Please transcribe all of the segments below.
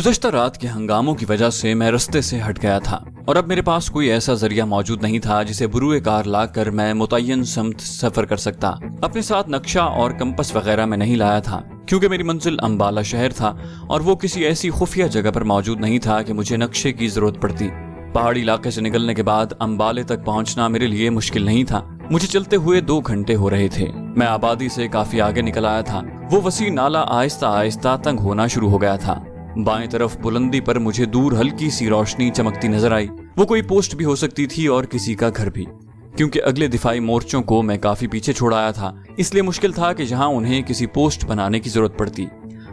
गुज़श्ता रात के हंगामों की वजह से मैं रास्ते से हट गया था और अब मेरे पास कोई ऐसा जरिया मौजूद नहीं था जिसे बुरुए कार लाकर मैं मुतय्यन समत सफर कर सकता। अपने साथ नक्शा और कंपस वगैरह मैं नहीं लाया था क्योंकि मेरी मंजिल अंबाला शहर था और वो किसी ऐसी खुफिया जगह पर मौजूद नहीं था कि मुझे नक्शे की जरूरत पड़ती। पहाड़ी इलाके से निकलने के बाद अंबाले तक पहुंचना मेरे लिए मुश्किल नहीं था। मुझे चलते हुए 2 घंटे हो रहे थे। मैं आबादी से काफी आगे निकल आया था। वो वसी नाला आहिस्ता आहिस्ता तंग होना शुरू हो गया था। बाएं तरफ बुलंदी पर मुझे दूर हल्की सी रोशनी चमकती नजर आई। वो कोई पोस्ट भी हो सकती थी और किसी का घर भी, क्योंकि अगले दिफाई मोर्चों को मैं काफी पीछे छोड़ आया था, इसलिए मुश्किल था कि जहां उन्हें किसी पोस्ट बनाने की जरूरत पड़ती।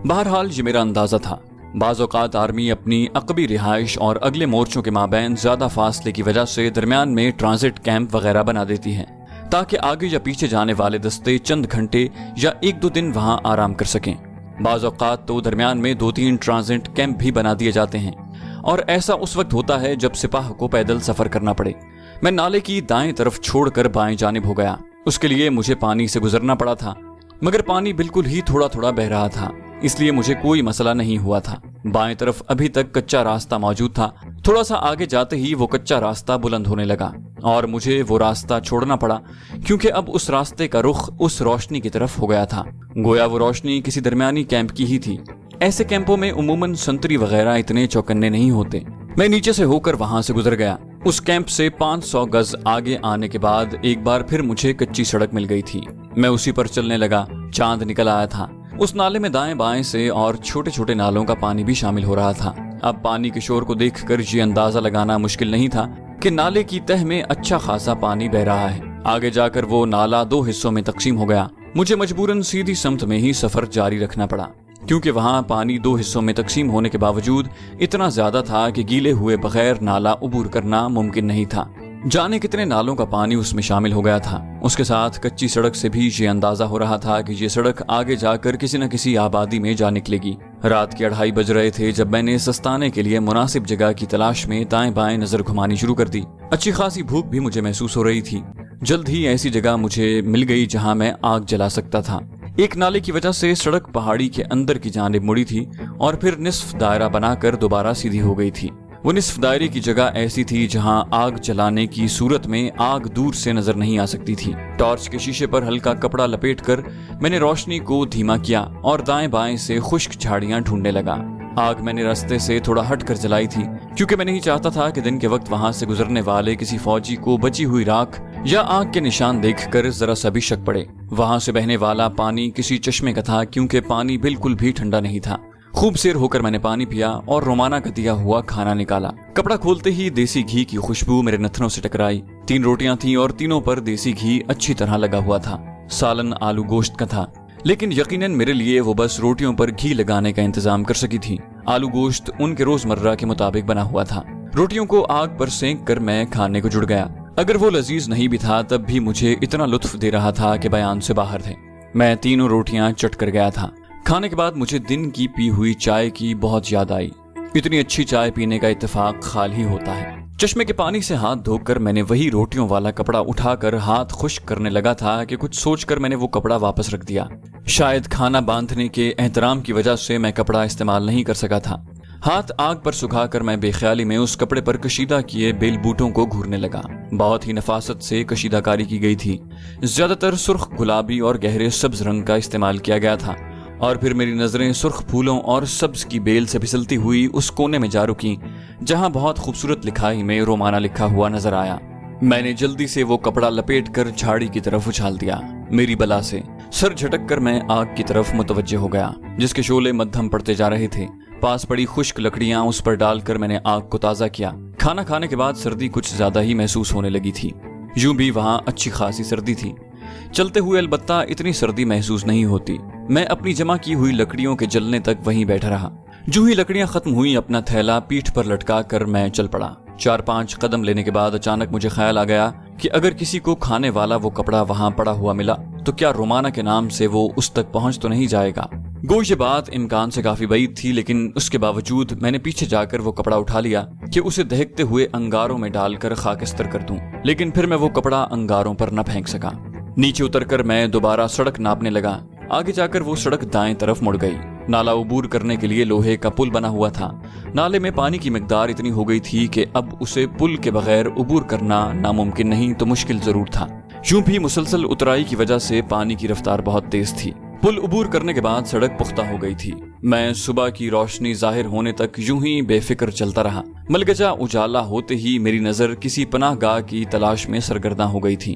बहरहाल ये मेरा अंदाजा था। बाज़ औक़ात आर्मी अपनी अक़बी रिहाइश और अगले मोर्चों के माबैन ज्यादा फासले की वजह से दरमियान में ट्रांजिट कैंप वगैरह बना देती है ताकि आगे या पीछे जाने वाले दस्ते चंद घंटे या 1-2 दिन वहां आराम कर सकें। बाज़ औक़ात तो दरमियान में 2-3 ट्रांजिट कैंप भी बना दिए जाते हैं और ऐसा उस वक्त होता है जब सिपाह को पैदल सफर करना पड़े। मैं नाले की दाएं तरफ छोड़कर बाएं जानिब हो गया। उसके लिए मुझे पानी से गुजरना पड़ा था, मगर पानी बिल्कुल ही थोड़ा थोड़ा बह रहा था, इसलिए मुझे कोई मसला नहीं हुआ था। बाएं तरफ अभी तक कच्चा रास्ता मौजूद था। थोड़ा सा आगे जाते ही वो कच्चा रास्ता बुलंद होने लगा और मुझे वो रास्ता छोड़ना पड़ा क्योंकि अब उस रास्ते का रुख उस रोशनी की तरफ हो गया था। गोया वो रोशनी किसी दरमियानी कैंप की ही थी। ऐसे कैंपों में उमूमन संतरी वगैरह इतने चौकन्ने नहीं होते। मैं नीचे से होकर वहां से गुजर गया। उस कैंप से 500 गज आगे आने के बाद एक बार फिर मुझे कच्ची सड़क मिल गई थी। मैं उसी पर चलने लगा। चांद निकल आया था। उस नाले में दाएं बाएं से और छोटे छोटे नालों का पानी भी शामिल हो रहा था। अब पानी के शोर को देखकर ये अंदाजा लगाना मुश्किल नहीं था कि नाले की तह में अच्छा खासा पानी बह रहा है। आगे जाकर वो नाला 2 हिस्सों में तकसीम हो गया। मुझे मजबूरन सीधी समत में ही सफर जारी रखना पड़ा क्योंकि वहां पानी 2 हिस्सों में तकसीम होने के बावजूद इतना ज्यादा था कि गीले हुए बगैर नाला उबूर करना मुमकिन नहीं था। जाने कितने नालों का पानी उसमें शामिल हो गया था। उसके साथ कच्ची सड़क से भी ये अंदाजा हो रहा था कि ये सड़क आगे जाकर किसी न किसी आबादी में जा निकलेगी। रात के 2:30 बज रहे थे जब मैंने सस्ताने के लिए मुनासिब जगह की तलाश में दाएं बाएं नजर घुमानी शुरू कर दी। अच्छी खासी भूख भी मुझे महसूस हो रही थी। जल्द ही ऐसी जगह मुझे मिल गई जहां मैं आग जला सकता था। एक नाले की वजह से सड़क पहाड़ी के अंदर की जानिब मुड़ी थी और फिर निस्फ दायरा बनाकर दोबारा सीधी हो गई थी। वो निस्फ दायरे की जगह ऐसी थी जहां आग जलाने की सूरत में आग दूर से नजर नहीं आ सकती थी। टॉर्च के शीशे पर हल्का कपड़ा लपेटकर मैंने रोशनी को धीमा किया और दाएं बाएं से खुश्क झाड़ियां ढूंढने लगा। आग मैंने रास्ते से थोड़ा हटकर जलाई थी क्योंकि मैं नहीं चाहता था कि दिन के वक्त वहां से गुजरने वाले किसी फौजी को बची हुई राख या आग के निशान देखकर जरा सा भी शक पड़े। वहां से बहने वाला पानी किसी चश्मे का था क्योंकि पानी बिल्कुल भी ठंडा नहीं था। खूब सेर होकर मैंने पानी पिया और रोमाना का दिया हुआ खाना निकाला। कपड़ा खोलते ही देसी घी की खुशबू मेरे नथनों से टकराई। 3 रोटियां थीं और तीनों पर देसी घी अच्छी तरह लगा हुआ था। सालन आलू गोश्त का था, लेकिन यकीनन मेरे लिए वो बस रोटियों पर घी लगाने का इंतजाम कर सकी थी। आलू गोश्त उनके रोजमर्रा के मुताबिक बना हुआ था। रोटियों को आग पर सेंक कर मैं खाने को जुड़ गया। अगर वो लजीज नहीं भी था तब भी मुझे इतना लुत्फ दे रहा था कि बयान से बाहर थे। मैं 3 रोटियां चट कर गया था। खाने के बाद मुझे दिन की पी हुई चाय की बहुत याद आई। इतनी अच्छी चाय पीने का इत्तेफाक खाल ही होता है। चश्मे के पानी से हाथ धोकर मैंने वही रोटियों वाला कपड़ा उठाकर हाथ खुश्क करने लगा था कि कुछ सोचकर मैंने वो कपड़ा वापस रख दिया। शायद खाना बांधने के एहतराम की वजह से मैं कपड़ा इस्तेमाल नहीं कर सका था। हाथ आग पर सुखाकर मैं बेख्याली में उस कपड़े पर कशीदा किए बेल बूटों को घूरने लगा। बहुत ही नफासत से कशीदाकारी की गई थी। ज्यादातर सुर्ख गुलाबी और गहरे सब्ज रंग का इस्तेमाल किया गया था। और फिर मेरी नजरें सुर्ख फूलों और सब्ज की बेल से फिसलती हुई उस कोने में जा रुकी जहां बहुत खूबसूरत लिखाई में रोमाना लिखा हुआ नजर आया। मैंने जल्दी से वो कपड़ा लपेट कर झाड़ी की तरफ उछाल दिया। मेरी बला से सर झटक कर मैं आग की तरफ मुतवज्जे हो गया जिसके शोले मध्यम पड़ते जा रहे थे। पास पड़ी खुश्क लकड़ियां उस पर डालकर मैंने आग को ताजा किया। खाना खाने के बाद सर्दी कुछ ज्यादा ही महसूस होने लगी थी। यूं भी वहां अच्छी खासी सर्दी थी। चलते हुए अलबत्ता इतनी सर्दी महसूस नहीं होती। मैं अपनी जमा की हुई लकड़ियों के जलने तक वहीं बैठा रहा। जो ही लकड़ियां खत्म हुई अपना थैला पीठ पर लटका कर मैं चल पड़ा। 4-5 कदम लेने के बाद अचानक मुझे ख्याल आ गया कि अगर किसी को खाने वाला वो कपड़ा वहां पड़ा हुआ मिला तो क्या रोमाना के नाम से वो उस तक पहुंच तो नहीं जाएगा। गो ये बात इम्कान से काफी बईद थी, लेकिन उसके बावजूद मैंने पीछे जाकर वो कपड़ा उठा लिया कि उसे दहकते हुए अंगारों में डालकर खाकस्तर कर दूं। लेकिन फिर मैं वो कपड़ा अंगारों पर न फेंक सका। नीचे उतरकर मैं दोबारा सड़क नापने लगा। आगे जाकर वो सड़क दाएं तरफ मुड़ गई। نالا عبور کرنے کے لیے لوہے کا پل بنا ہوا تھا۔ نالے میں پانی کی مقدار اتنی ہو گئی تھی کہ اب اسے پل کے بغیر عبور کرنا ناممکن نہیں تو مشکل ضرور تھا۔ یوں بھی مسلسل اترائی کی وجہ سے پانی کی رفتار بہت تیز تھی۔ پل عبور کرنے کے بعد سڑک پختہ ہو گئی تھی۔ میں صبح کی روشنی ظاہر ہونے تک یوں ہی بے فکر چلتا رہا۔ ملگجا اجالا ہوتے ہی میری نظر کسی پناہ گاہ کی تلاش میں سرگرداں ہو گئی تھی۔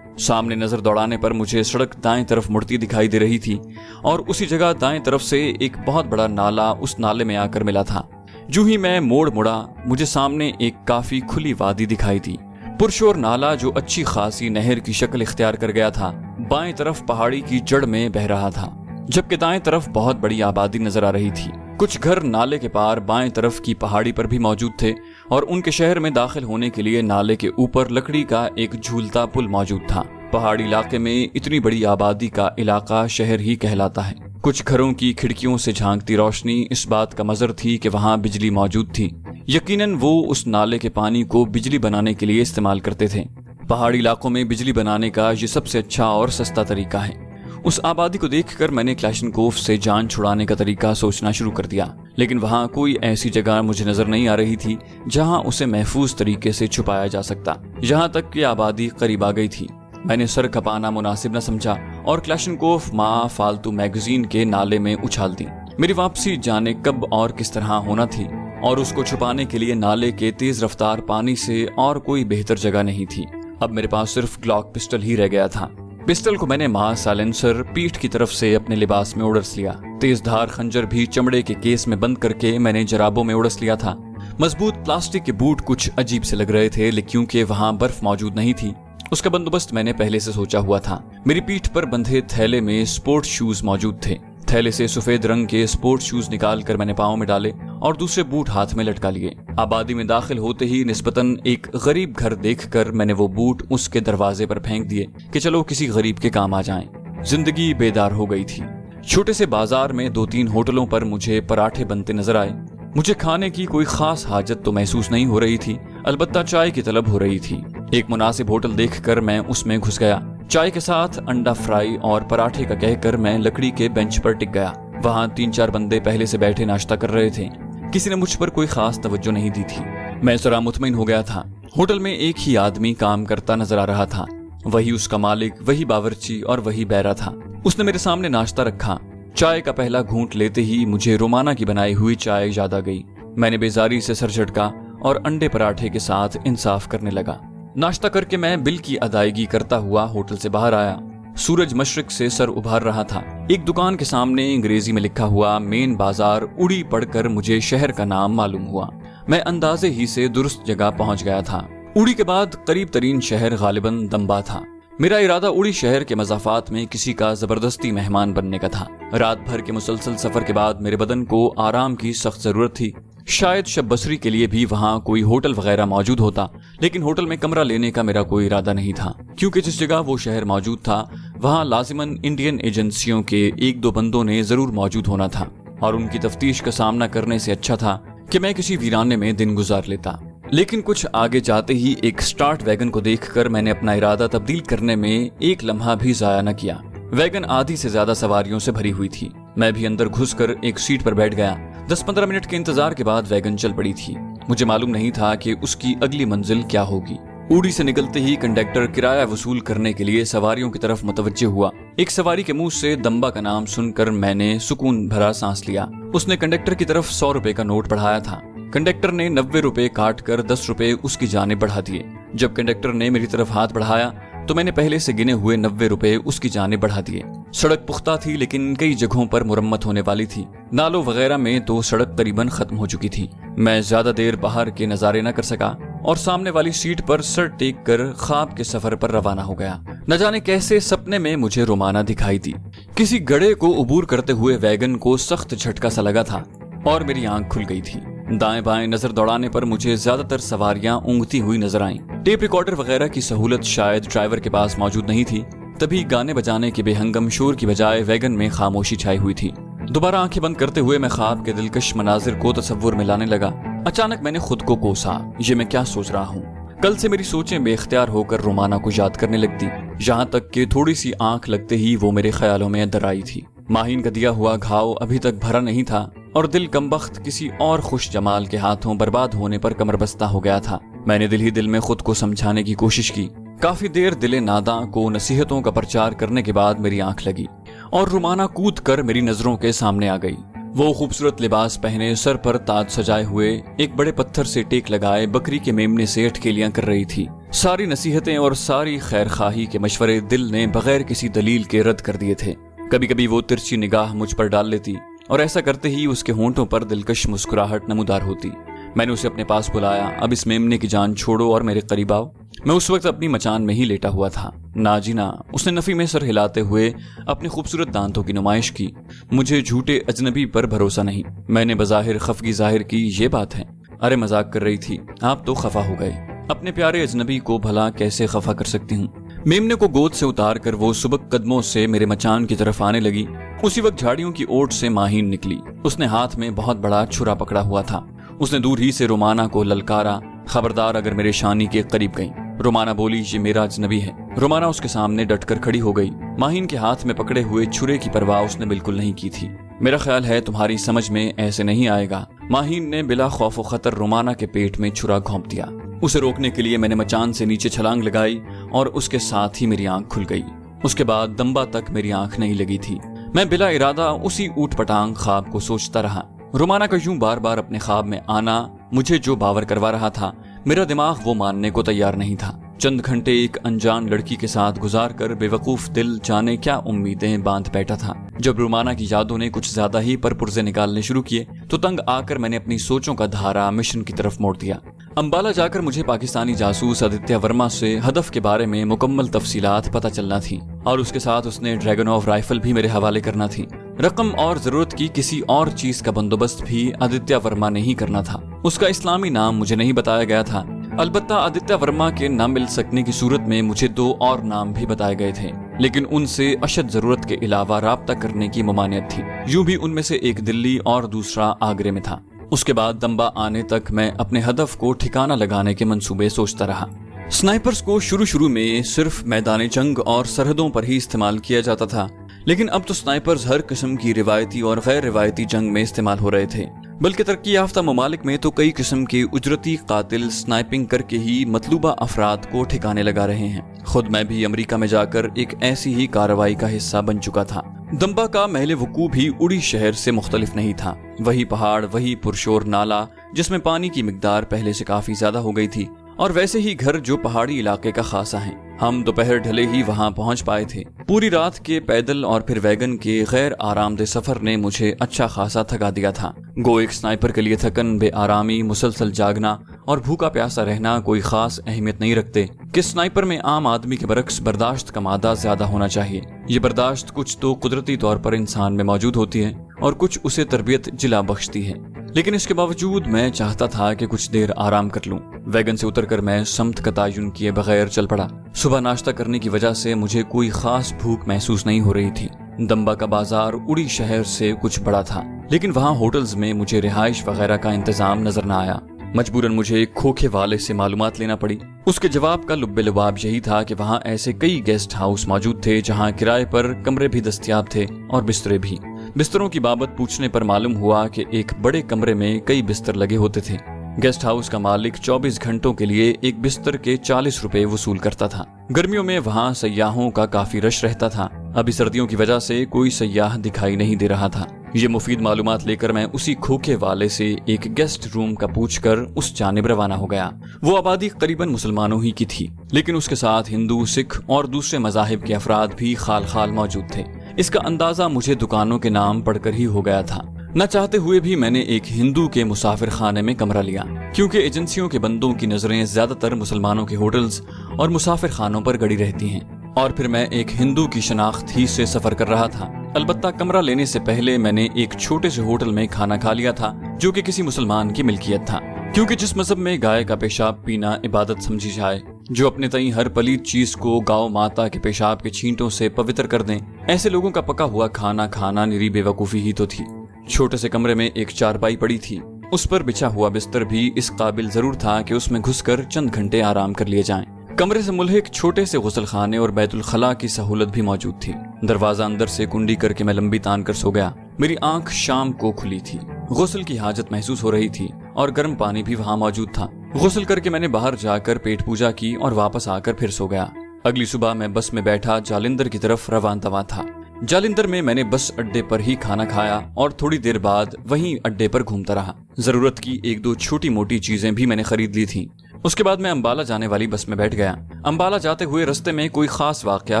سامنے نظر دوڑانے پر مجھے سڑک دائیں طرف مڑتی دکھائی دے رہی تھی اور اسی جگہ دائیں طرف سے ایک بہت بڑا نالا اس نالے میں آ کر ملا تھا۔ جو ہی میں موڑ مڑا مجھے سامنے ایک کافی کھلی وادی دکھائی دی۔ پرشور نالا جو اچھی خاصی نہر کی شکل اختیار کر گیا تھا بائیں طرف پہاڑی کی جڑ میں بہ رہا تھا، جبکہ دائیں طرف بہت بڑی آبادی نظر آ رہی تھی۔ کچھ گھر نالے کے پار بائیں طرف کی پہاڑی پر بھی موجود تھے اور ان کے شہر میں داخل ہونے کے لیے نالے کے اوپر لکڑی کا ایک جھولتا پل موجود تھا۔ پہاڑی علاقے میں اتنی بڑی آبادی کا علاقہ شہر ہی کہلاتا ہے۔ کچھ گھروں کی کھڑکیوں سے جھانکتی روشنی اس بات کا مظہر تھی کہ وہاں بجلی موجود تھی۔ یقیناً وہ اس نالے کے پانی کو بجلی بنانے کے لیے استعمال کرتے تھے۔ پہاڑی علاقوں میں بجلی بنانے کا یہ سب سے اچھا اور سستا طریقہ ہے۔ اس آبادی کو دیکھ کر میں نے کلاشنکوف سے جان چھڑانے کا طریقہ سوچنا شروع کر دیا، لیکن وہاں کوئی ایسی جگہ مجھے نظر نہیں آ رہی تھی جہاں اسے محفوظ طریقے سے چھپایا جا سکتا۔ یہاں تک کہ آبادی قریب آ گئی تھی، میں نے سر کھپانا مناسب نہ سمجھا اور کلاشنکوف فالتو میگزین کے نالے میں اچھال دی۔ میری واپسی جانے کب اور کس طرح ہونا تھی اور اس کو چھپانے کے لیے نالے کے تیز رفتار پانی سے اور کوئی بہتر جگہ نہیں تھی۔ اب میرے پاس صرف گلاک پسٹل ہی رہ گیا تھا۔ پسٹل کو میں نے سائلنسر پیٹھ کی طرف سے اپنے لباس میں اڑس لیا۔ تیز دھار خنجر بھی چمڑے کے کیس میں بند کر کے میں نے جرابوں میں اڑس لیا تھا۔ مضبوط پلاسٹک کے بوٹ کچھ عجیب سے لگ رہے تھے، لیکن کیونکہ وہاں برف موجود نہیں تھی اس کا بندوبست میں نے پہلے سے سوچا ہوا تھا۔ میری پیٹھ پر بندھے تھیلے میں سپورٹ شوز موجود تھے۔ تھیلے سے سفید رنگ کے سپورٹ شوز نکال کر میں نے پاؤں میں ڈالے اور دوسرے بوٹ ہاتھ میں لٹکا لیے۔ آبادی میں داخل ہوتے ہی نسبتاً ایک غریب گھر دیکھ کر میں نے وہ بوٹ اس کے دروازے پر پھینک دیے کہ چلو کسی غریب کے کام آ جائیں۔ زندگی بیدار ہو گئی تھی۔ چھوٹے سے بازار میں 2-3 ہوٹلوں پر مجھے پراٹھے بنتے نظر آئے۔ مجھے کھانے کی کوئی خاص حاجت تو محسوس نہیں ہو رہی تھی، البتہ چائے کی طلب ہو رہی تھی۔ ایک مناسب ہوٹل دیکھ کر میں اس میں گھس گیا۔ چائے کے ساتھ انڈا فرائی اور پراٹھے کا کہہ کر میں لکڑی کے بینچ پر ٹک گیا۔ وہاں 3-4 بندے پہلے سے بیٹھے ناشتہ کر رہے تھے۔ کسی نے مجھ پر کوئی خاص توجہ نہیں دی تھی۔ میں ذرا مطمئن ہو گیا تھا۔ ہوٹل میں ایک ہی آدمی کام کرتا نظر آ رہا تھا، وہی اس کا مالک، وہی باورچی اور وہی بیرا تھا۔ اس نے میرے سامنے ناشتہ رکھا۔ چائے کا پہلا گھونٹ لیتے ہی مجھے رومانہ کی بنائی ہوئی چائے یاد آ گئی۔ میں نے بیزاری سے سر جھٹکا اور انڈے پراٹھے کے ساتھ انصاف کرنے لگا۔ ناشتہ کر کے میں بل کی ادائیگی کرتا ہوا ہوٹل سے باہر آیا۔ سورج مشرق سے سر ابھار رہا تھا۔ ایک دکان کے سامنے انگریزی میں لکھا ہوا مین بازار اڑی پڑھ کر مجھے شہر کا نام معلوم ہوا۔ میں اندازے ہی سے درست جگہ پہنچ گیا تھا۔ اڑی کے بعد قریب ترین شہر غالباً دمبا تھا۔ میرا ارادہ اڑی شہر کے مضافات میں کسی کا زبردستی مہمان بننے کا تھا۔ رات بھر کے مسلسل سفر کے بعد میرے بدن کو آرام کی سخت ضرورت تھی۔ شاید شب بسری کے لیے بھی وہاں کوئی ہوٹل وغیرہ موجود ہوتا، لیکن ہوٹل میں کمرہ لینے کا میرا کوئی ارادہ نہیں تھا، کیونکہ جس جگہ وہ شہر موجود تھا وہاں لازماً انڈین ایجنسیوں کے 1-2 بندوں نے ضرور موجود ہونا تھا، اور ان کی تفتیش کا سامنا کرنے سے اچھا تھا کہ میں کسی ویرانے میں دن گزار لیتا۔ لیکن کچھ آگے جاتے ہی ایک سٹارٹ ویگن کو دیکھ کر میں نے اپنا ارادہ تبدیل کرنے میں ایک لمحہ بھی ضائع نہ کیا۔ ویگن آدھی سے زیادہ سواریوں سے بھری ہوئی تھی۔ میں بھی اندر گھس کر ایک سیٹ پر بیٹھ گیا۔ 10-15 منٹ کے انتظار کے بعد ویگن چل پڑی تھی۔ مجھے معلوم نہیں تھا کہ اس کی اگلی منزل کیا ہوگی۔ اوڑی سے نکلتے ہی کنڈکٹر کرایہ وصول کرنے کے لیے سواریوں کی طرف متوجہ ہوا۔ ایک سواری کے منہ سے دمبا کا نام سن کر میں نے سکون بھرا سانس لیا۔ اس نے کنڈکٹر کی طرف 100 روپے کا نوٹ بڑھایا تھا۔ کنڈکٹر نے 90 روپے کاٹ کر 10 روپے اس کی جانب بڑھا دیے۔ جب کنڈکٹر نے میری طرف ہاتھ بڑھایا تو میں نے پہلے سے گنے ہوئے 90 روپے اس کی جانب بڑھا دیے۔ سڑک پختہ تھی لیکن کئی جگہوں پر مرمت ہونے والی تھی۔ نالوں وغیرہ میں تو سڑک قریباً ختم ہو چکی تھی۔ میں زیادہ دیر باہر کے نظارے نہ کر سکا اور سامنے والی سیٹ پر سر ٹیک کر خواب کے سفر پر روانہ ہو گیا۔ نہ جانے کیسے سپنے میں مجھے رومانہ دکھائی دی۔ کسی گڑھے کو عبور کرتے ہوئے ویگن کو سخت جھٹکا سا لگا تھا اور میری آنکھ کھل گئی تھی۔ دائیں بائیں نظر دوڑانے پر مجھے زیادہ تر سواریاں اونگتی ہوئی نظر آئیں۔ ٹیپ ریکارڈر وغیرہ کی سہولت شاید ڈرائیور کے پاس موجود نہیں تھی، تبھی گانے بجانے کے بے ہنگم شور کی بجائے ویگن میں خاموشی چھائی ہوئی تھی۔ دوبارہ آنکھیں بند کرتے ہوئے میں خواب کے دلکش مناظر کو تصور میں لانے لگا۔ اچانک میں نے خود کو کوسا، یہ میں کیا سوچ رہا ہوں؟ کل سے میری سوچیں بے اختیار ہو کر رومانہ کو یاد کرنے لگتی، یہاں تک کہ تھوڑی سی آنکھ لگتے ہی وہ میرے خیالوں میں اندر آئی تھی۔ माहीन का दिया हुआ घाव अभी तक भरा नहीं था और दिल कमबख्त किसी और खुश जमाल के हाथों बर्बाद होने पर कमरबस्ता हो गया था। मैंने दिल ही दिल में खुद को समझाने की कोशिश की। काफी देर दिले नादा को नसीहतों का प्रचार करने के बाद मेरी आंख लगी और रुमाना कूद कर मेरी नजरों के सामने आ गई। वो खूबसूरत लिबास पहने, सर पर ताज सजाए हुए, एक बड़े पत्थर से टेक लगाए बकरी के मेमने से अटकेलियां कर रही थी। सारी नसीहतें और सारी खैर खाही के मशवरे दिल ने बगैर किसी दलील के रद्द कर दिए थे। कभी कभी वो तिरछी निगाह मुझ पर डाल लेती और ऐसा करते ही उसके होंठों पर दिलकश मुस्कुराहट नमूदार होती। मैंने उसे अपने पास बुलाया, अब इस मेमने की जान छोड़ो और मेरे करीब आओ। मैं उस वक्त अपनी मचान में ही लेटा हुआ था। ना जी ना, उसने नफी में सर हिलाते हुए अपने खूबसूरत दांतों की नुमाइश की। मुझे झूठे अजनबी पर भरोसा नहीं। मैंने बज़ाहिर खफगी जाहिर की, ये बात है। अरे मजाक कर रही थी, आप तो खफा हो गए। अपने प्यारे अजनबी को भला कैसे खफा कर सकती हूँ। मेमने को गोद से उतार कर वो सुबक कदमों से मेरे मचान की तरफ आने लगी। उसी वक्त झाड़ियों की ओट से माहीन निकली। उसने हाथ में बहुत बड़ा छुरा पकड़ा हुआ था। उसने दूर ही से रोमाना को ललकारा, खबरदार अगर मेरे शानी के करीब गई। रोमाना बोली, ये मेरा अजनबी है। रोमाना उसके सामने डटकर खड़ी हो गई। माहीन के हाथ में पकड़े हुए छुरे की परवाह उसने बिल्कुल नहीं की थी। मेरा ख्याल है तुम्हारी समझ में ऐसे नहीं आएगा। माहीन ने बिला खौफ खतर रोमाना के पेट में छुरा घोंप दिया। उसे रोकने के लिए मैंने मचान से नीचे छलांग लगाई और उसके साथ ही मेरी आंख खुल गई। उसके बाद दम्बा तक मेरी आंख नहीं लगी थी। मैं बिला इरादा उसी ऊट पटांग ख्वाब को सोचता रहा। रोमाना का यूं बार बार अपने ख्वाब में आना मुझे जो बावर करवा रहा था, मेरा दिमाग वो मानने को तैयार नहीं था। चंद घंटे एक अनजान लड़की के साथ गुजार कर बेवकूफ दिल जाने क्या उम्मीदें बांध बैठा था। जब रोमाना की यादों ने कुछ ज्यादा ही परपुर्जे निकालने शुरू किए तो तंग आकर मैंने अपनी सोचों का धारा मिशन की तरफ मोड़ दिया। अंबाला जाकर मुझे पाकिस्तानी जासूस आदित्य वर्मा से हदफ के बारे में मुकम्मल तफसीलात पता चलना थी और उसके साथ उसने ड्रैगनोव राइफल भी मेरे हवाले करना थी। रकम और जरूरत की किसी और चीज का बंदोबस्त भी आदित्य वर्मा ने ही करना था। उसका इस्लामी नाम मुझे नहीं बताया गया था। अलबत्ता आदित्य वर्मा के न मिल सकने की सूरत में मुझे 2 और नाम भी बताए गए थे, लेकिन उनसे अशद जरूरत के अलावा राब्ता करने की ममानियत थी। यूं भी उनमें से एक दिल्ली और दूसरा आगरे में था। उसके बाद दम्बा आने तक मैं अपने हदफ को ठिकाना लगाने के मंसूबे सोचता रहा। स्नाइपर्स को शुरू में सिर्फ मैदान जंग और सरहदों पर ही इस्तेमाल किया जाता था, लेकिन अब तो स्नाइपर्स हर किस्म की रिवायती और गैर रिवायती जंग में इस्तेमाल हो रहे थे। बल्कि तरक्की याफ्ता ममालिक में तो कई किस्म के उजरती कातिल स्नाइपिंग करके ही मतलूबा अफराद को ठिकाने लगा रहे हैं। खुद मैं भी अमेरिका में जाकर एक ऐसी ही कार्रवाई का हिस्सा बन चुका था। दम्बा का महल वकूफ भी उड़ी शहर से मुख्तलिफ नहीं था। वही पहाड़, वही पुरशोर नाला जिसमें पानी की मिकदार पहले से काफी ज्यादा हो गई थी, और वैसे ही घर जो पहाड़ी इलाके का खासा है। हम दोपहर ढले ही वहां पहुंच पाए थे। पूरी रात के पैदल और फिर वैगन के गैर आरामदेह सफर ने मुझे अच्छा खासा थका दिया था। गो एक स्नाइपर के लिए थकन, बेआरामी, मुसलसल जागना और भूखा प्यासा रहना कोई खास अहमियत नहीं रखते कि स्नाइपर में आम आदमी के बरक्स बर्दाश्त का मादा ज्यादा होना चाहिए। ये बर्दाश्त कुछ तो कुदरती तौर पर इंसान में मौजूद होती है और कुछ उसे तरबियत जिला बख्शती है। लेकिन इसके बावजूद मैं चाहता था कि कुछ देर आराम कर लूं। वैगन से उतरकर मैं समत का तायुन किए बगैर चल पड़ा। सुबह नाश्ता करने की वजह से मुझे कोई खास भूख महसूस नहीं हो रही थी। दम्बा का बाजार उड़ी शहर से कुछ बड़ा था, लेकिन वहाँ होटल्स में मुझे रिहाइश वगैरह का इंतजाम नजर न आया। मजबूरन मुझे एक खोखे वाले से मालूमात लेना पड़ी। उसके जवाब का लुब्बे लुबाब यही था कि वहाँ ऐसे कई गेस्ट हाउस मौजूद थे जहाँ किराए पर कमरे भी दस्तयाब थे और बिस्तरे भी। बिस्तरों की बाबत पूछने पर मालूम हुआ कि एक बड़े कमरे में कई बिस्तर लगे होते थे। गेस्ट हाउस का मालिक 24 घंटों के लिए एक बिस्तर के 40 रुपए वसूल करता था। गर्मियों में वहाँ सयाहों का काफी रश रहता था। अभी सर्दियों की वजह से कोई सयाह दिखाई नहीं दे रहा था। ये मुफीद मालूमात लेकर मैं उसी खोखे वाले से एक गेस्ट रूम का पूछकर उस जानिब रवाना हो गया। वो आबादी करीबन मुसलमानों ही की थी, लेकिन उसके साथ हिंदू, सिख और दूसरे मजाहिब के अफराद भी खाल खाल मौजूद थे। इसका अंदाजा मुझे दुकानों के नाम पढ़कर ही हो गया था। न चाहते हुए भी मैंने एक हिंदू के मुसाफिर खाने में कमरा लिया, क्योंकि एजेंसियों के बंदों की नजरें ज्यादातर मुसलमानों के होटल्स और मुसाफिर खानों पर गड़ी रहती हैं। और फिर मैं एक हिंदू की शनाख्त ही से सफर कर रहा था। अलबत्ता कमरा लेने से पहले मैंने एक छोटे से होटल में खाना खा लिया था, जो कि किसी मुसलमान की मिल्कियत था। क्योंकि जिस मजहब में गाय का पेशाब पीना इबादत समझी जाए, जो अपने तई हर पलीद चीज को गौ माता के पेशाब के छींटों से पवित्र कर दें, ऐसे लोगों का पका हुआ खाना खाना निरी बेवकूफी ही तो थी। छोटे से कमरे में एक चारपाई पड़ी थी। उस पर बिछा हुआ बिस्तर भी इस काबिल जरूर था कि उसमें घुसकर चंद घंटे आराम कर लिए जाएं। कमरे से मुल्हिक छोटे से गुसल खाने और बैतुल खला की सहूलत भी मौजूद थी। दरवाजा अंदर से कुंडी करके मैं लंबी तान कर सो गया। मेरी आंख शाम को खुली थी। गुस्ल की हाजत महसूस हो रही थी और गर्म पानी भी वहाँ मौजूद था। गुस्ल करके मैंने बाहर जाकर पेट पूजा की और वापस आकर फिर सो गया। अगली सुबह मैं बस में बैठा जालिंदर की तरफ रवाना था। जालिंदर में मैंने बस अड्डे पर ही खाना खाया और थोड़ी देर बाद वहीं अड्डे पर घूमता रहा। जरूरत की एक दो छोटी मोटी चीजें भी मैंने खरीद ली थी। उसके बाद मैं अंबाला जाने वाली बस में बैठ गया। अंबाला जाते हुए रास्ते में कोई खास वाकया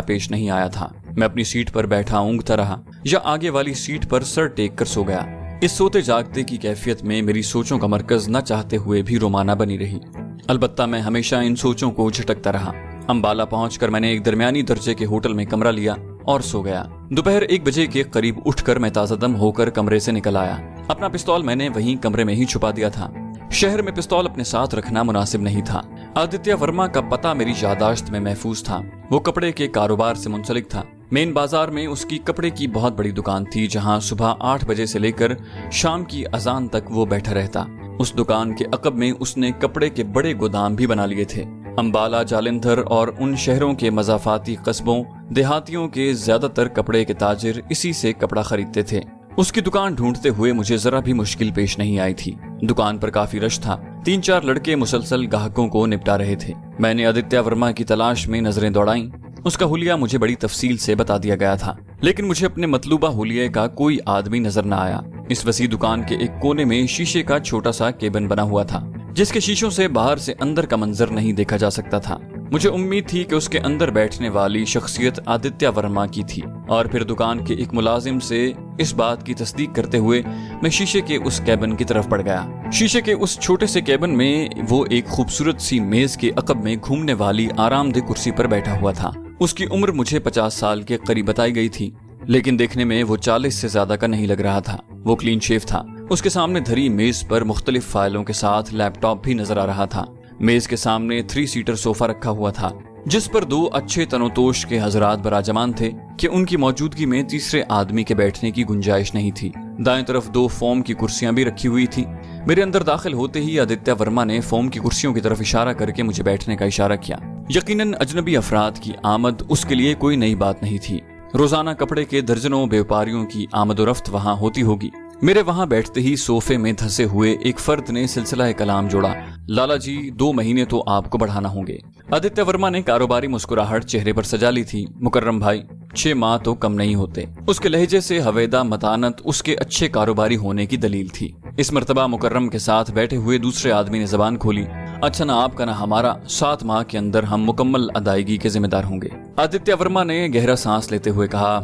पेश नहीं आया था। मैं अपनी सीट पर बैठा ऊँघता रहा या आगे वाली सीट पर सर टेक कर सो गया। इस सोते जागते की कैफियत में मेरी सोचों का मरकज न चाहते हुए भी रोमाना बनी रही। अलबत्ता मैं हमेशा इन सोचों को झटकता रहा। अंबाला पहुंचकर मैंने एक दरमियानी दर्जे के होटल में कमरा लिया और सो गया। दोपहर 1 बजे के करीब उठकर मैं ताज़ादम होकर कमरे से निकल आया। अपना पिस्तौल मैंने वहीं कमरे में ही छुपा दिया था। शहर में पिस्तौल अपने साथ रखना मुनासिब नहीं था। आदित्य वर्मा का पता मेरी यादाश्त में महफूज था। वो कपड़े के कारोबार से मुंसलिक था। मेन बाजार में उसकी कपड़े की बहुत बड़ी दुकान थी, जहां सुबह 8 बजे से लेकर शाम की अजान तक वो बैठा रहता। उस दुकान के अकब में उसने कपड़े के बड़े गोदाम भी बना लिए थे। अंबाला, जालिंधर और उन शहरों के मज़ाफाती कस्बों देहातियों के ज्यादातर कपड़े के ताजिर इसी से कपड़ा खरीदते थे। उसकी दुकान ढूंढते हुए मुझे जरा भी मुश्किल पेश नहीं आई थी। दुकान पर काफी रश था। 3-4 लड़के मुसलसल ग्राहकों को निपटा रहे थे। मैंने आदित्य वर्मा की तलाश में नजरें दौड़ाईं। उसका हुलिया मुझे बड़ी तफसील से बता दिया गया था, लेकिन मुझे अपने मतलूबा हुलिये का कोई आदमी नजर न आया। इस वसी दुकान के एक कोने में शीशे का छोटा सा केबिन बना हुआ था, जिसके शीशों से बाहर से अंदर का मंजर नहीं देखा जा सकता था। मुझे उम्मीद थी कि उसके अंदर बैठने वाली शख्सियत आदित्य वर्मा की थी। और फिर दुकान के एक मुलाजिम से इस बात की तस्दीक करते हुए मैं शीशे के उस केबिन की तरफ बढ़ गया। शीशे के उस छोटे से केबिन में वो एक खूबसूरत सी मेज के अकब में घूमने वाली आरामदेह कुर्सी पर बैठा हुआ था। उसकी उम्र मुझे 50 साल के करीब बताई गई थी, लेकिन देखने में वो 40 से ज्यादा का नहीं लग रहा था। वो क्लीन शेव था। उसके सामने धरी मेज पर मुख्तलिफ फाइलों के साथ लैपटॉप भी नजर आ रहा था। मेज के सामने 3 सीटर सोफा रखा हुआ था, जिस पर 2 अच्छे तनोतोश के हजरात बराजमान थे कि उनकी मौजूदगी में तीसरे आदमी के बैठने की गुंजाइश नहीं थी। दाएं तरफ 2 फोम की कुर्सियां भी रखी हुई थी। मेरे अंदर दाखिल होते ही आदित्य वर्मा ने फोम की कुर्सियों की तरफ इशारा करके मुझे बैठने का इशारा किया। यकीनन अजनबी अफराद की आमद उसके लिए कोई नई बात नहीं थी। रोजाना कपड़े के दर्जनों व्यापारियों की आमदोरफ्त वहाँ होती होगी। मेरे वहाँ बैठते ही सोफे में धंसे हुए एक फर्द ने सिलसिला कलाम जोड़ा, लाला जी 2 महीने तो आपको बढ़ाना होंगे। आदित्य वर्मा ने कारोबारी मुस्कुराहट चेहरे पर सजा ली थी। मुकर्रम भाई, 6 माह तो कम नहीं होते। उसके लहजे से हवेदा मतानत उसके अच्छे कारोबारी होने की दलील थी। इस मर्तबा मुकर्रम के साथ बैठे हुए दूसरे आदमी ने जबान खोली, अच्छा ना आपका ना हमारा, 7 माह के अंदर हम मुकम्मल अदायगी के जिम्मेदार होंगे। आदित्य वर्मा ने गहरा सांस लेते हुए कहा,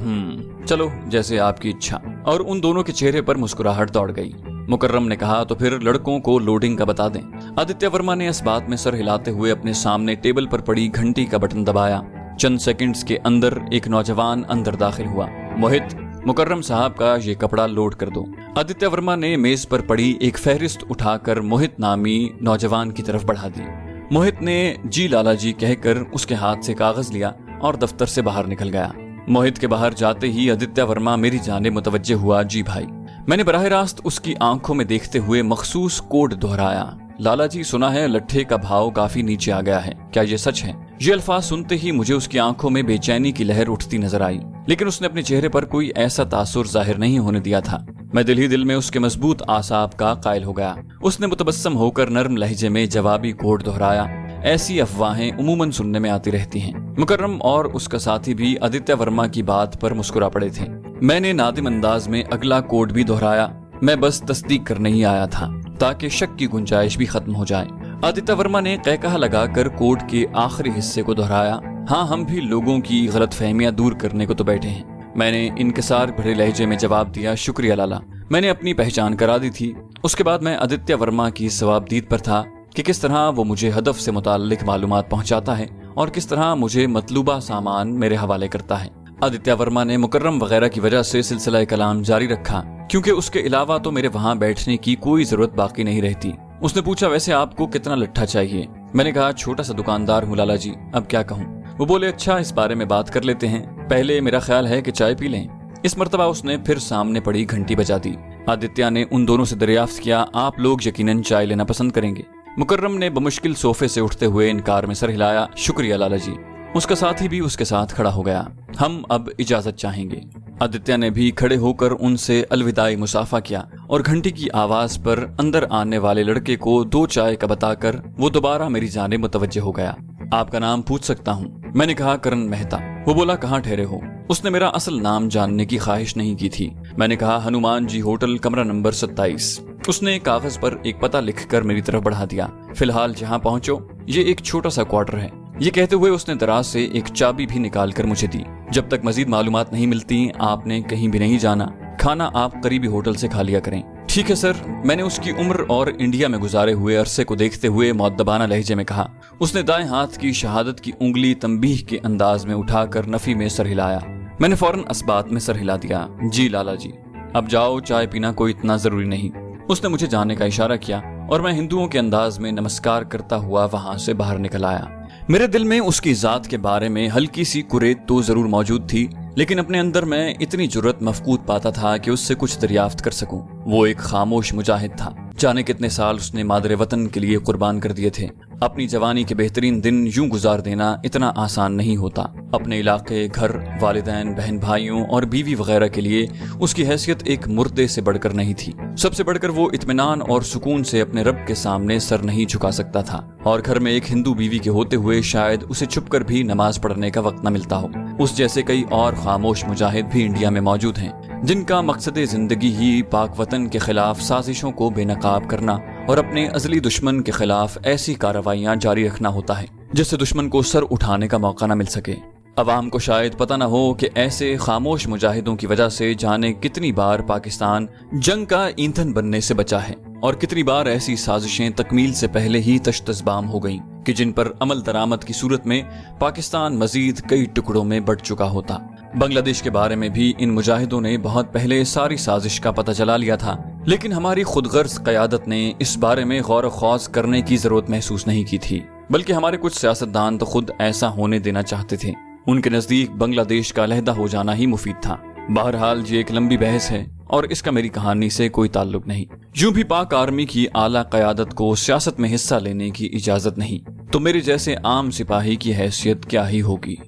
चलो जैसे आपकी इच्छा। और उन दोनों के चेहरे पर मुस्कुराहट दौड़ गई। मुकर्रम ने कहा, तो फिर लड़कों को लोडिंग का बता दें। आदित्य वर्मा ने इस बात में सर हिलाते हुए अपने सामने टेबल पर पड़ी घंटी का बटन दबाया। चंद सेकंड्स के अंदर एक नौजवान अंदर दाखिल हुआ। मोहित, मुकर्रम साहब का ये कपड़ा लोड कर दो। आदित्य वर्मा ने मेज पर पड़ी एक फहरिस्त उठाकर मोहित नामी नौजवान की तरफ बढ़ा दी। मोहित ने जी लाला जी कहकर उसके हाथ से कागज लिया और दफ्तर से बाहर निकल गया। मोहित के बाहर जाते ही आदित्य वर्मा मेरी जाने मुतवज्जे हुआ, जी भाई। मैंने बराह रास्त उसकी आंखों में देखते हुए मखसूस कोड दोहराया, लाला जी सुना है लट्ठे का भाव काफी नीचे आ गया है, क्या ये सच है? ये अल्फाज सुनते ही मुझे उसकी आंखों में बेचैनी की लहर उठती नजर आई, लेकिन उसने अपने चेहरे पर कोई ऐसा तासुर जाहिर नहीं होने दिया था। मैं दिल ही दिल में उसके मजबूत आसाब का कायल हो गया। उसने मुतबस्सम होकर नर्म लहजे में जवाबी कोड दोहराया, ऐसी अफवाहें उमूमन सुनने में आती रहती हैं। मुकर्रम और उसका साथी भी आदित्य वर्मा की बात पर मुस्कुरा पड़े थे। मैंने नादिम अंदाज में अगला कोड भी दोहराया। मैं बस तस्दीक करने ही आया था ताकि शक की गुंजाइश भी खत्म हो जाए। आदित्य वर्मा ने कहकहा लगाकर कोड के आखिरी हिस्से को दोहराया, हाँ हम भी लोगों की गलतफहमियां दूर करने को तो बैठे हैं। मैंने इनकिसार भरे लहजे में जवाब दिया, शुक्रिया लाला। मैंने अपनी पहचान करा दी थी। उसके बाद मैं आदित्य वर्मा की सवाबदीद पर था कि किस तरह वो मुझे हदफ से मुताल्लिक मालूमात पहुंचाता है और किस तरह मुझे मतलूबा सामान मेरे हवाले करता है। आदित्य वर्मा ने मुकर्रम वगैरह की वजह से सिलसिला कलाम जारी रखा, क्योंकि उसके अलावा तो मेरे वहाँ बैठने की कोई जरूरत बाकी नहीं रहती। उसने पूछा, वैसे आपको कितना लट्ठा चाहिए? मैंने कहा, छोटा सा दुकानदार हूँ लाला जी, अब क्या कहूँ। वो बोले, अच्छा इस बारे में बात कर लेते हैं, पहले मेरा ख्याल है कि चाय पी लें। इस मर्तबा उसने फिर सामने पड़ी घंटी बजा दी। आदित्य ने उन दोनों से दरियाफ्त किया, आप लोग यकीनन चाय लेना पसंद करेंगे। मुकर्रम ने बमुश्किल सोफे से उठते हुए इनकार में सर हिलाया। शुक्रिया लाला जी। उसका साथी भी उसके साथ खड़ा हो गया। हम अब इजाजत चाहेंगे। आदित्य ने भी खड़े होकर उनसे अलविदाई मुसाफा किया और घंटी की आवाज पर अंदर आने वाले लड़के को 2 चाय का बताकर वो दोबारा मेरी जानिब मुतवज्जे हो गया। आपका नाम पूछ सकता हूँ? मैंने कहा करण मेहता। वो बोला कहाँ ठहरे हो? उसने मेरा असल नाम जानने की ख्वाहिश नहीं की थी। मैंने कहा हनुमान जी होटल, कमरा नंबर 27। उसने कागज पर एक पता लिखकर मेरी तरफ बढ़ा दिया। फिलहाल जहाँ पहुँचो, ये एक छोटा सा क्वार्टर है। ये कहते हुए उसने दराज से एक चाबी भी निकाल कर मुझे दी। जब तक मजीद मालूमात नहीं मिलती आपने कहीं भी नहीं जाना। खाना आप करीबी होटल से खा लिया करें। ठीक है सर। मैंने उसकी उम्र और इंडिया में गुजारे हुए अरसे को देखते हुए मुअद्दबाना लहजे में कहा। उसने दाएं हाथ की शहादत की उंगली तंबीह के अंदाज में उठाकर नफी में सर हिलाया। मैंने फौरन असबात में सर हिला दिया। जी लाला जी। अब जाओ, चाय पीना कोई इतना जरूरी नहीं। उसने मुझे जाने का इशारा किया और मैं हिंदुओं के अंदाज में नमस्कार करता हुआ वहां से बाहर निकल आया। मेरे दिल में उसकी जात के बारे में हल्की सी कुरेद तो जरूर मौजूद थी, लेकिन अपने अंदर मैं इतनी जुर्रत मफकूद पाता था कि उससे कुछ दरियाफ्त कर सकूं। वो एक खामोश मुजाहिद था। जाने कितने साल उसने मादरे वतन के लिए कुर्बान कर दिए थे। अपनी जवानी के बेहतरीन दिन यूं गुजार देना इतना आसान नहीं होता। अपने इलाके, घर, वालिदैन, बहन भाइयों और बीवी वगैरह के लिए उसकी हैसियत एक मुर्दे से बढ़कर नहीं थी। सबसे बढ़कर वो इत्मीनान और सुकून से अपने रब के सामने सर नहीं झुका सकता था, और घर में एक हिंदू बीवी के होते हुए शायद उसे छुपकर भी नमाज पढ़ने का वक्त न मिलता हो। उस जैसे कई और खामोश मुजाहिद भी इंडिया में मौजूद हैं, जिनका मकसद जिंदगी ही पाक वतन के खिलाफ साजिशों को बेनकाब करना और अपने अजली दुश्मन के खिलाफ ऐसी कार्रवाइयां जारी रखना होता है जिससे दुश्मन को सर उठाने का मौका न मिल सके। अवाम को शायद पता न हो कि ऐसे खामोश मुजाहिदों की वजह से जाने कितनी बार पाकिस्तान जंग का ईंधन बनने से बचा है, और कितनी बार ऐसी साजिशें तकमील से पहले ही तश्तज़बाम हो गईं कि जिन पर अमल दरामद की सूरत में पाकिस्तान मजीद कई टुकड़ों में बढ़ चुका होता। बांग्लादेश के बारे में भी इन मुजाहिदों ने बहुत पहले सारी साजिश का पता चला लिया था, लेकिन हमारी खुदगर्ज क़यादत ने इस बारे में गौर ख्वास करने की जरूरत महसूस नहीं की थी, बल्कि हमारे कुछ सियासतदान तो खुद ऐसा होने देना चाहते थे। उनके नजदीक बांग्लादेश का अलहदा हो जाना ही मुफीद था। बहरहाल ये एक लंबी बहस है और इसका मेरी कहानी से कोई ताल्लुक नहीं। यूं भी पाक आर्मी की आला क़यादत को सियासत में हिस्सा लेने की इजाजत नहीं, तो मेरे जैसे आम सिपाही की हैसियत क्या ही होगी।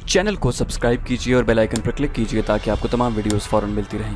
चैनल को सब्सक्राइब कीजिए और बेल आइकन पर क्लिक कीजिए ताकि आपको तमाम वीडियोस फौरन मिलती रहें।